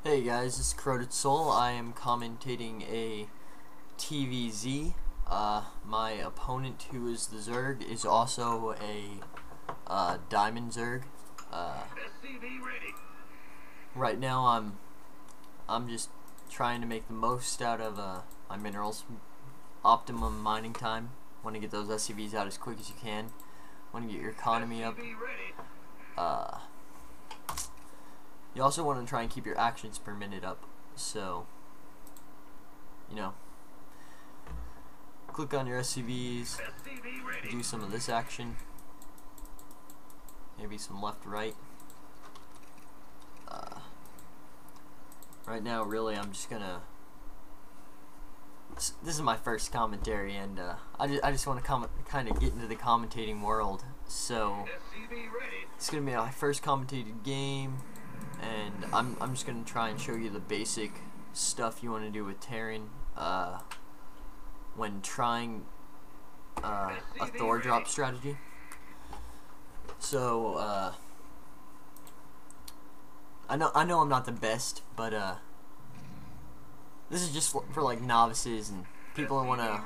Hey guys, this is CorrodedSoul. I am commentating a TVZ. My opponent, who is the Zerg, is also a Diamond Zerg. Right now I'm just trying to make the most out of my minerals. Optimum mining time. Want to get those SCVs out as quick as you can. Want to get your economy up. You also want to try and keep your actions per minute up, so, you know, click on your SCVs, do some of this action, maybe some left-right. Right now, really, I'm just gonna, this is my first commentary, and I just want to kind of get into the commentating world, so it's gonna be my first commentated game. And I'm just going to try and show you the basic stuff you want to do with Terran when trying a Thor drop strategy. So I know I'm not the best, but this is just for like novices and people who want to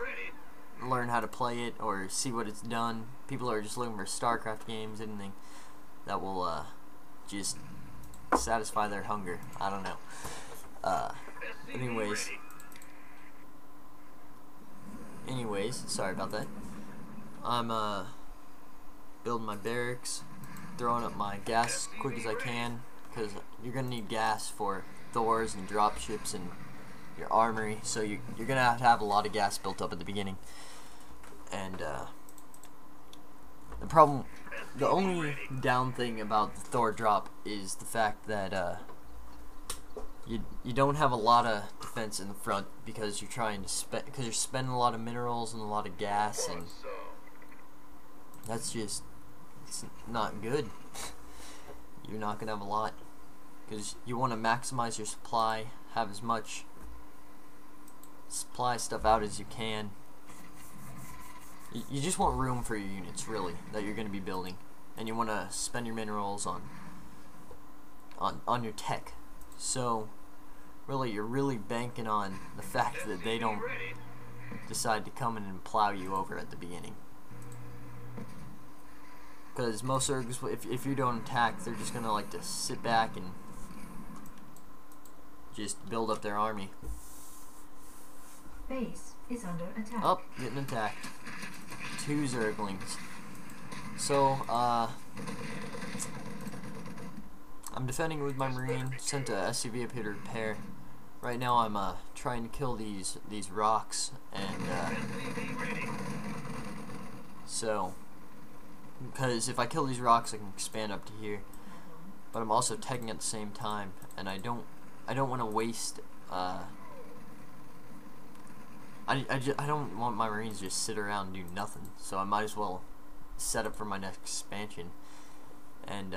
learn how to play it or see what it's done. People who are just looking for StarCraft games, anything that will just satisfy their hunger. I don't know. But anyways, sorry about that. I'm building my barracks, throwing up my gas as quick as I can, because you're gonna need gas for Thors and dropships and your armory. So you're gonna have to have a lot of gas built up at the beginning. And the only down thing about the Thor drop is the fact that you don't have a lot of defense in the front because you're you're spending a lot of minerals and a lot of gas, and that's just, it's not good. You're not gonna have a lot because you want to maximize your supply, have as much supply stuff out as you can. You just want room for your units, really, that you're going to be building, and you want to spend your minerals on your tech. So really, you're really banking on the fact that they don't decide to come in and plow you over at the beginning, because most Zergs, if you don't attack, they're just going to like to sit back and just build up their army. Base is under attack. Oh, getting attacked. 2 Zerglings. So, I'm defending with my Marine, sent a SCV up here to repair. Right now I'm trying to kill these rocks, and so, because if I kill these rocks I can expand up to here, but I'm also tagging at the same time, and I don't want to waste I don't want my Marines to just sit around and do nothing, so I might as well set up for my next expansion. And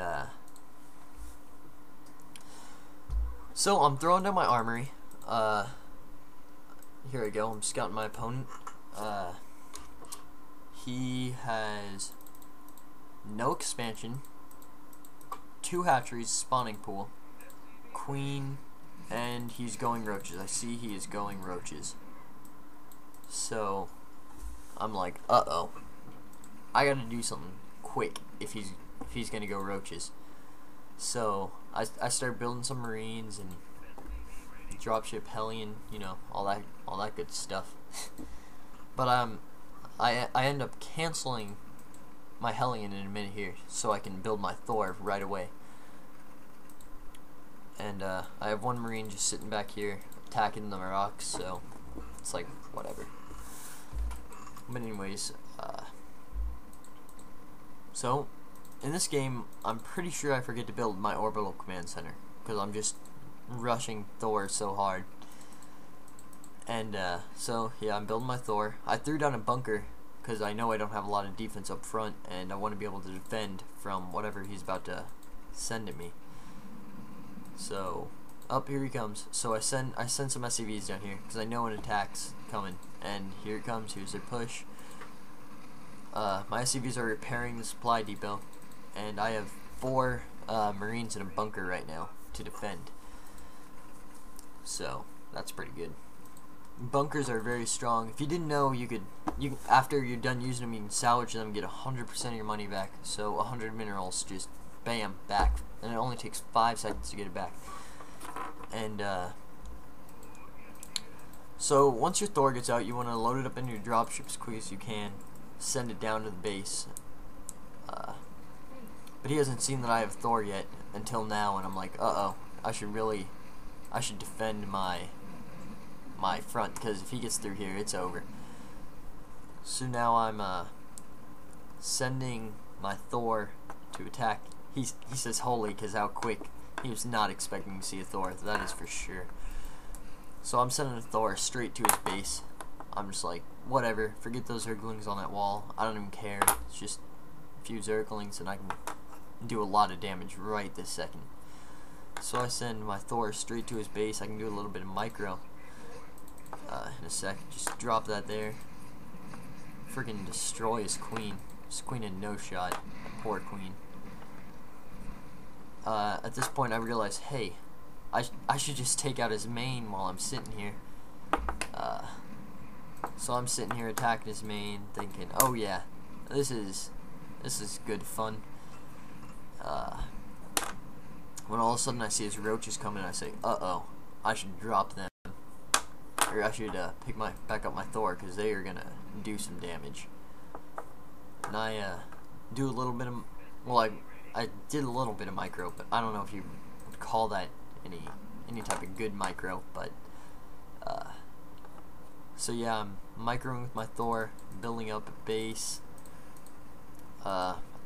so I'm throwing down my armory. Here we go. I'm scouting my opponent. He has no expansion, 2 hatcheries, spawning pool, queen, and he's going roaches. I see he is going roaches. So I'm like, uh-oh, I gotta do something quick if he's gonna go roaches. So I start building some Marines and dropship Hellion, you know, all that good stuff. But I end up canceling my Hellion in a minute here, so I can build my Thor right away. And I have 1 Marine just sitting back here attacking the rocks, so it's like whatever. But anyways, so in this game, I'm pretty sure I forget to build my orbital command center because I'm just rushing Thor so hard. And so yeah, I'm building my Thor. I threw down a bunker because I know I don't have a lot of defense up front, and I want to be able to defend from whatever he's about to send at me. So up here he comes. So I send some SCVs down here because I know an attack's coming, and here it comes. Here's their push. My SCVs are repairing the supply depot, and I have 4 Marines in a bunker right now to defend. so that's pretty good. Bunkers are very strong. If you didn't know, you can after you're done using them, you can salvage them and get 100% of your money back. So 100 minerals, just bam, back, and it only takes 5 seconds to get it back. And so once your Thor gets out, you want to load it up into your dropship as quick as you can. Send it down to the base. But he hasn't seen that I have Thor yet until now, and I'm like, uh-oh, I should defend my front, because if he gets through here, it's over. So now I'm sending my Thor to attack. He says holy, because how quick. He was not expecting to see a Thor, that is for sure. So I'm sending a Thor straight to his base. I'm just like, whatever, forget those Zerglings on that wall. I don't even care. It's just a few Zerglings and I can do a lot of damage right this second. So I send my Thor straight to his base. I can do a little bit of micro in a sec. Just drop that there. Freaking destroy his queen. His queen in no shot. Poor queen. At this point I realize, hey, I should just take out his main while I'm sitting here. So I'm sitting here attacking his main, thinking, oh yeah, this is good fun. When all of a sudden I see his roaches coming, I say, uh-oh, I should drop them. Or I should back up my Thor, because they are gonna do some damage. And I do a little bit of, well, I did a little bit of micro, but I don't know if you would call that any type of good micro, but so yeah, I'm microing with my Thor, building up a base.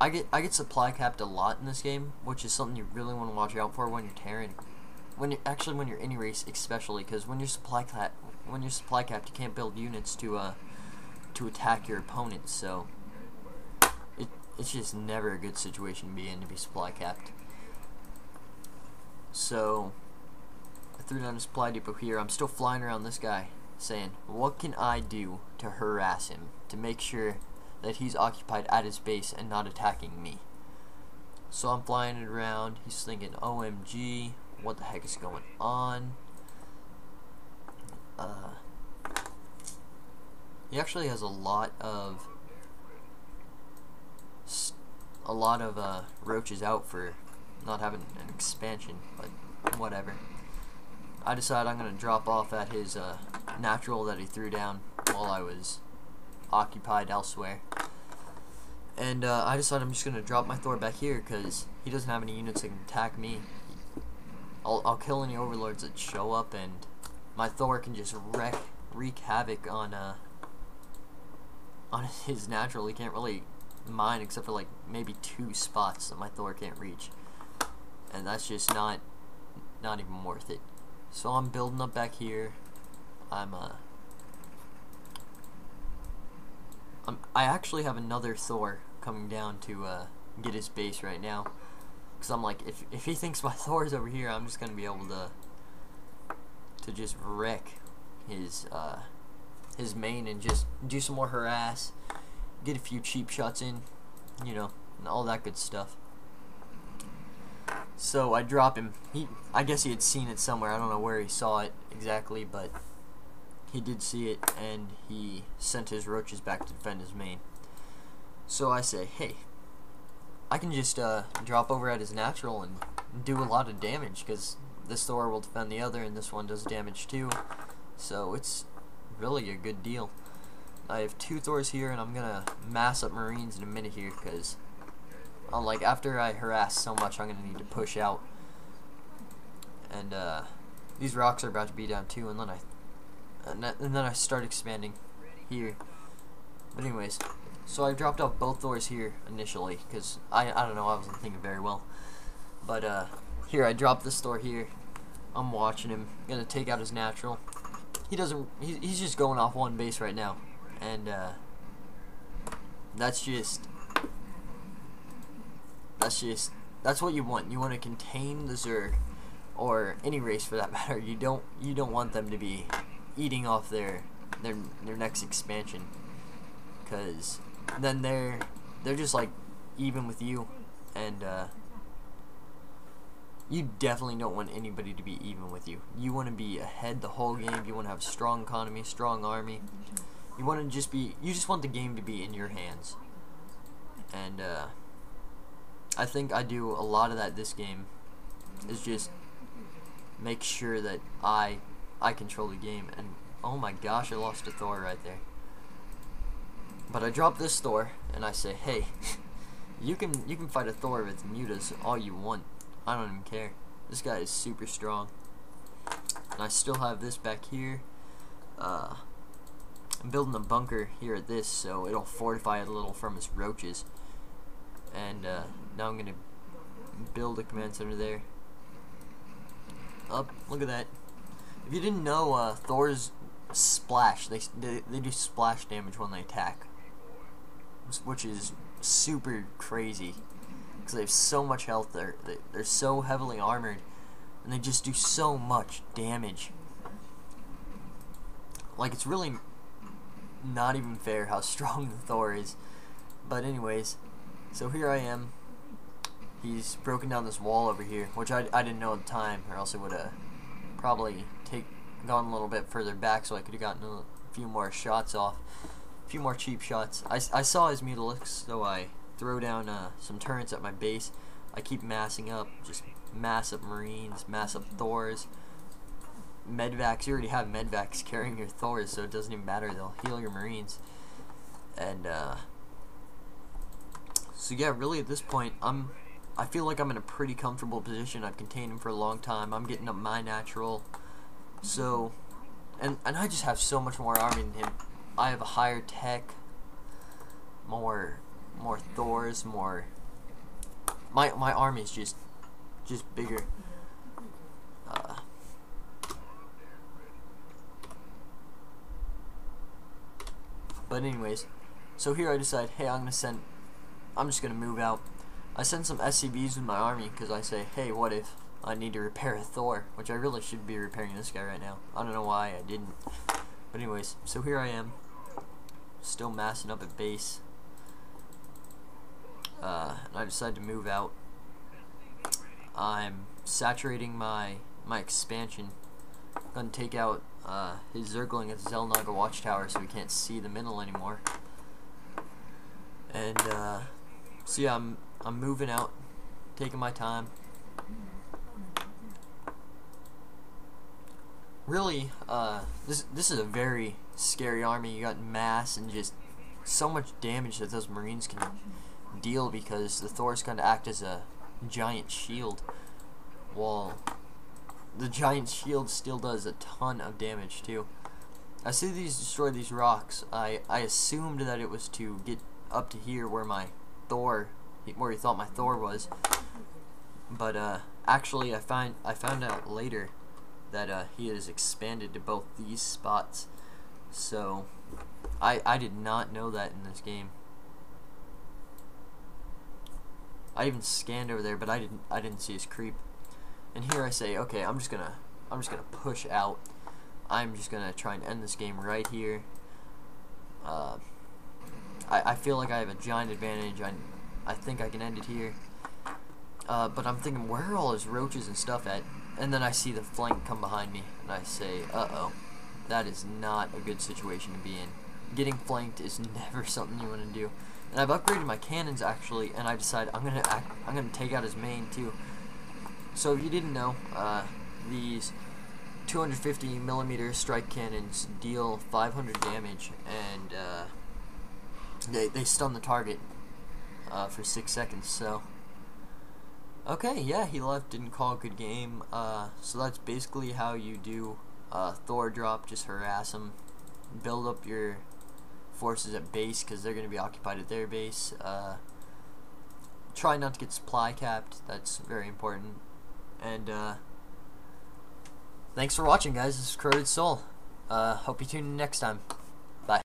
I get supply capped a lot in this game, which is something you really want to watch out for when you're tearing. When you're any race, especially, because when you're supply capped, you can't build units to attack your opponent. So it's just never a good situation to be in, to be supply capped. So I threw down a supply depot here. I'm still flying around this guy, saying, what can I do to harass him, to make sure that he's occupied at his base and not attacking me? So I'm flying it around. He's thinking, OMG, what the heck is going on? He actually has a lot of roaches out for not having an expansion, but whatever. I decide I'm gonna drop off at his natural that he threw down while I was occupied elsewhere. And I decide I'm just gonna drop my Thor back here because he doesn't have any units that can attack me. I'll kill any overlords that show up, and my Thor can just wreak havoc on his natural. He can't really mine except for like maybe 2 spots that my Thor can't reach, and that's just not even worth it. So I'm building up back here. I actually have another Thor coming down to get his base right now, because I'm like, if he thinks my Thor is over here, I'm just gonna be able to just wreck his main and just do some more harass, get a few cheap shots in, you know, and all that good stuff. So I drop him. I guess he had seen it somewhere. I don't know where he saw it exactly, but he did see it, and he sent his roaches back to defend his main. So I say, hey, I can just drop over at his natural and do a lot of damage, because this Thor will defend the other, and this one does damage too. So it's really a good deal. I have 2 Thors here, and I'm gonna mass up Marines in a minute here, because like after I harass so much, I'm gonna need to push out. And these rocks are about to be down too, and then I start expanding here. But anyways, so I dropped off both Thors here initially, because I don't know, I wasn't thinking very well. But here, I dropped this Thor here. I'm watching him, gonna take out his natural. He's just going off one base right now, and that's what you want. You want to contain the Zerg, or any race for that matter. You don't want them to be eating off their next expansion, because then they're just like even with you, and you definitely don't want anybody to be even with you. You want to be ahead the whole game. You want to have a strong economy, strong army. You want to just be, you just want the game to be in your hands. And I think I do a lot of that this game, is just make sure that I control the game. And oh my gosh, I lost a Thor right there. But I drop this Thor and I say, hey, you can fight a Thor with mutas all you want. I don't even care. This guy is super strong. And I still have this back here. I'm building a bunker here at this, so it'll fortify it a little from his roaches. And now I'm gonna build a command center there. Up, look at that. If you didn't know, Thor's splash, they do splash damage when they attack, which is super crazy because they have so much health. They're so heavily armored, and they just do so much damage. Like, it's really not even fair how strong the Thor is. But anyways, so here I am. He's broken down this wall over here, which I didn't know at the time, or else it would have probably gone a little bit further back, so I could have gotten a few more shots off, a few more cheap shots. I saw his mutalisks, so I throw down some turrets at my base. I keep massing up, just mass up Marines, mass up Thors, medvacs. You already have medvacs carrying your Thors, so it doesn't even matter. They'll heal your Marines. And so yeah, really at this point, I feel like I'm in a pretty comfortable position. I've contained him for a long time. I'm getting up my natural. So, and I just have so much more army than him. I have a higher tech, more Thors, more. My army is just bigger. But anyways, so here I decide, hey, I'm just gonna move out. I send some SCVs with my army because I say, hey, what if I need to repair a Thor, which I really should be repairing this guy right now. I don't know why I didn't. But anyways, so here I am, still massing up at base. And I decide to move out. I'm saturating my expansion. I'm gonna take out his Zergling at the Zelnaga Watchtower so he can't see the middle anymore. And so yeah, I'm moving out, taking my time. Really, this is a very scary army. You got mass and just so much damage that those Marines can deal because the Thors kind of act as a giant shield. While the giant shield still does a ton of damage too. I see these destroy these rocks. I assumed that it was to get up to here where my Thor, where he thought my Thor was. But actually, I found out later that he has expanded to both these spots. So I did not know that in this game. I even scanned over there, but I didn't see his creep. And here I say, okay, I'm just gonna push out. I'm just gonna try and end this game right here. I feel like I have a giant advantage. I think I can end it here. But I'm thinking, where are all his roaches and stuff at? And then I see the flank come behind me, and I say, uh-oh, that is not a good situation to be in. Getting flanked is never something you want to do. And I've upgraded my cannons actually, and I decide I'm gonna take out his main too. So if you didn't know, these 250mm strike cannons deal 500 damage, and they stun the target for 6 seconds. So okay, yeah, he left, didn't call a good game. So that's basically how you do Thor drop. Just harass them, build up your forces at base because they're going to be occupied at their base. Try not to get supply capped, that's very important. And thanks for watching, guys. This is CorrodedSoul. Hope you tune in next time.